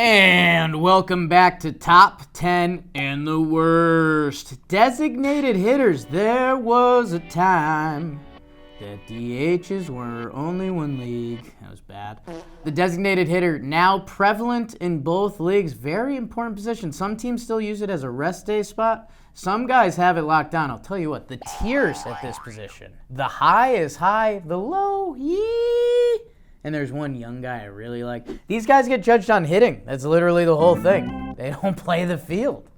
And welcome back to Top 10 and the Worst. Designated hitters, there was a time that DHs were only one league. That was bad. The designated hitter, now prevalent in both leagues. Very important position. Some teams still use it as a rest day spot. Some guys have it locked down. I'll tell you what, the tiers at this position. The high is high, the low, yee. And there's one young guy I really like. These guys get judged on hitting. That's literally the whole thing. They don't play the field.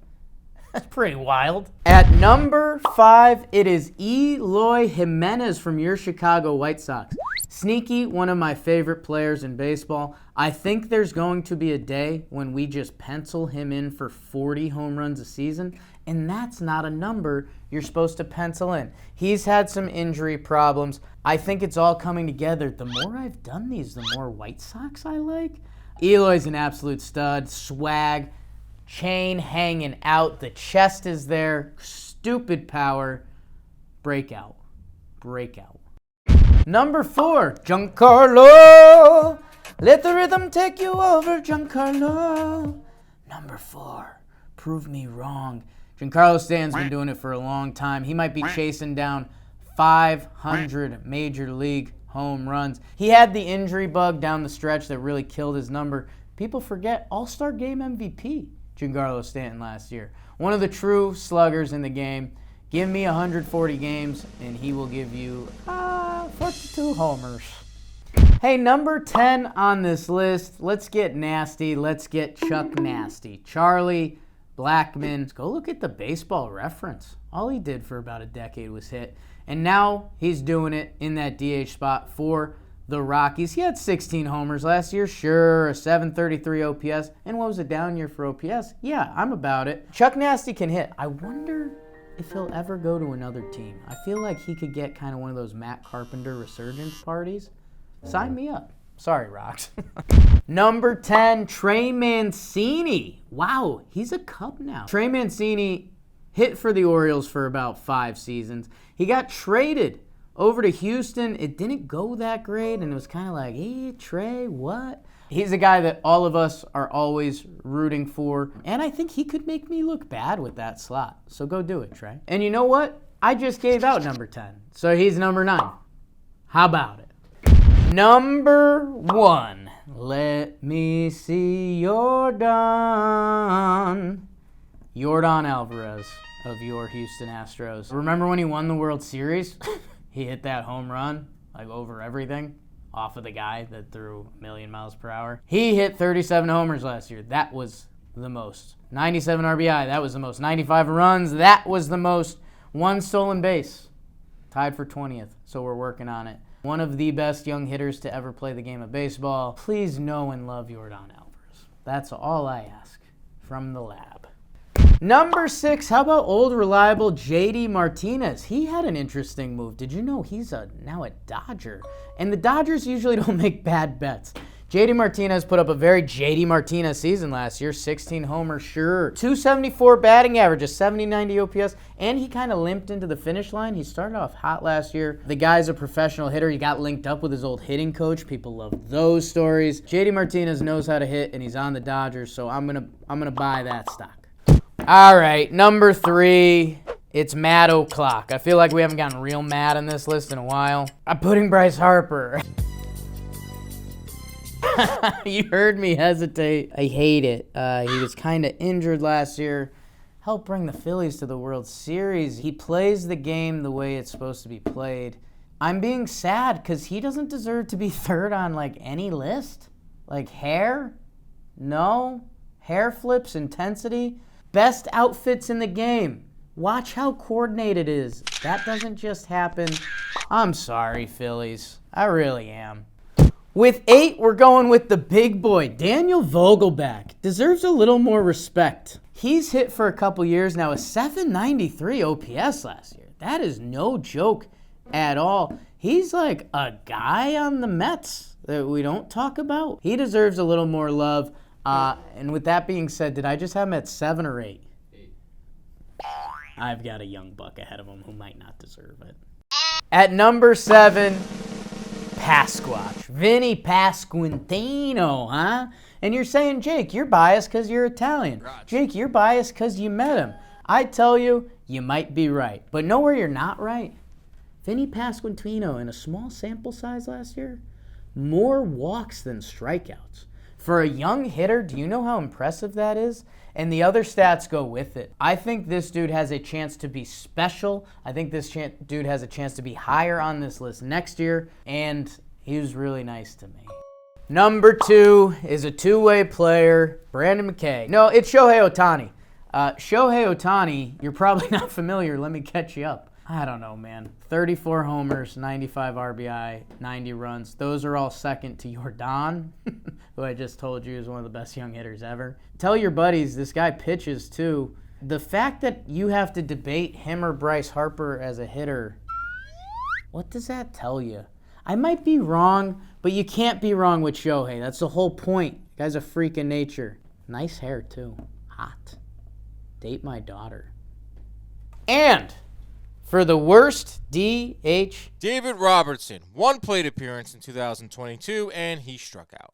That's pretty wild. At number 5, it is Eloy Jimenez from your Chicago White Sox. Sneaky, one of my favorite players in baseball. I think there's going to be a day when we just pencil him in for 40 home runs a season, and that's not a number you're supposed to pencil in. He's had some injury problems. I think it's all coming together. The more I've done these, the more White Sox I like. Eloy's an absolute stud. Swag. Chain hanging out. The chest is there. Stupid power. Breakout. Number 4, Giancarlo. Let the rhythm take you over, Giancarlo. Number 4, prove me wrong. Giancarlo Stanton's been doing it for a long time. He might be chasing down 500 major league home runs. He had the injury bug down the stretch that really killed his number. People forget All-Star Game MVP, Giancarlo Stanton last year. One of the true sluggers in the game. Give me 140 games, and he will give you 42 homers. Hey, number 10 on this list. Let's get nasty. Let's get Chuck Nasty. Charlie Blackmon. Go look at the Baseball Reference. All he did for about a decade was hit. And now he's doing it in that DH spot for the Rockies. He had 16 homers last year. Sure, a 733 OPS. And what was a down year for OPS? Yeah, I'm about it. Chuck Nasty can hit. I wonder if he'll ever go to another team. I feel like he could get kind of one of those Matt Carpenter resurgence parties. Sign me up. Sorry, Rocks. Number 10, Trey Mancini. Wow, he's a Cub now. Trey Mancini hit for the Orioles for about 5 seasons. He got traded over to Houston. It didn't go that great, and it was kind of like, hey, Trey, what? He's a guy that all of us are always rooting for, and I think he could make me look bad with that slot. So go do it, Trey. And you know what? I just gave out number 10, so he's number 9. How about it? Number 1. Let me see Yordan Alvarez of your Houston Astros. Remember when he won the World Series? He hit that home run, like over everything, off of the guy that threw a million miles per hour. He hit 37 homers last year. That was the most. 97 RBI, that was the most. 95 runs, that was the most. 1 stolen base, tied for 20th, so we're working on it. One of the best young hitters to ever play the game of baseball. Please know and love Yordan Alvarez. That's all I ask from the lab. Number 6, how about old reliable JD Martinez? He had an interesting move. Did you know he's now a Dodger? And the Dodgers usually don't make bad bets. JD Martinez put up a very JD Martinez season last year. 16 homers, sure. 274 batting average, a 70-90 OPS, and he kind of limped into the finish line. He started off hot last year. The guy's a professional hitter. He got linked up with his old hitting coach. People love those stories. JD Martinez knows how to hit, and he's on the Dodgers, so I'm gonna buy that stock. All right, number 3, it's Matt O'Clock. I feel like we haven't gotten real mad on this list in a while. I'm putting Bryce Harper. You heard me hesitate. I hate it. He was kind of injured last year. Helped bring the Phillies to the World Series. He plays the game the way it's supposed to be played. I'm being sad because he doesn't deserve to be third on like any list. Like hair? No. Hair flips, intensity. Best outfits in the game. Watch how coordinated it is. That doesn't just happen. I'm sorry, Phillies. I really am. With 8, we're going with the big boy. Daniel Vogelbach deserves a little more respect. He's hit for a couple years now, a 793 OPS last year. That is no joke at all. He's like a guy on the Mets that we don't talk about. He deserves a little more love. And with that being said, did I just have him at 7 or 8? 8. I've got a young buck ahead of him who might not deserve it. At number 7, Pasquatch. Vinnie Pasquantino, huh? And you're saying, Jake, you're biased because you're Italian. Jake, you're biased because you met him. I tell you, you might be right. But know where you're not right? Vinnie Pasquantino, in a small sample size last year, more walks than strikeouts. For a young hitter, do you know how impressive that is? And the other stats go with it. I think this dude has a chance to be special. I think this dude has a chance to be higher on this list next year. And he was really nice to me. Number 2 is a two-way player, Brandon McKay. No, it's Shohei Ohtani. Shohei Ohtani, you're probably not familiar. Let me catch you up. I don't know, man. 34 homers, 95 RBI, 90 runs. Those are all second to Yordan, who I just told you is one of the best young hitters ever. Tell your buddies, this guy pitches too. The fact that you have to debate him or Bryce Harper as a hitter, what does that tell you? I might be wrong, but you can't be wrong with Shohei. That's the whole point. The guy's a freak of nature. Nice hair too. Hot. Date my daughter. And for the worst DH, David Robertson, 1 plate appearance in 2022, and he struck out.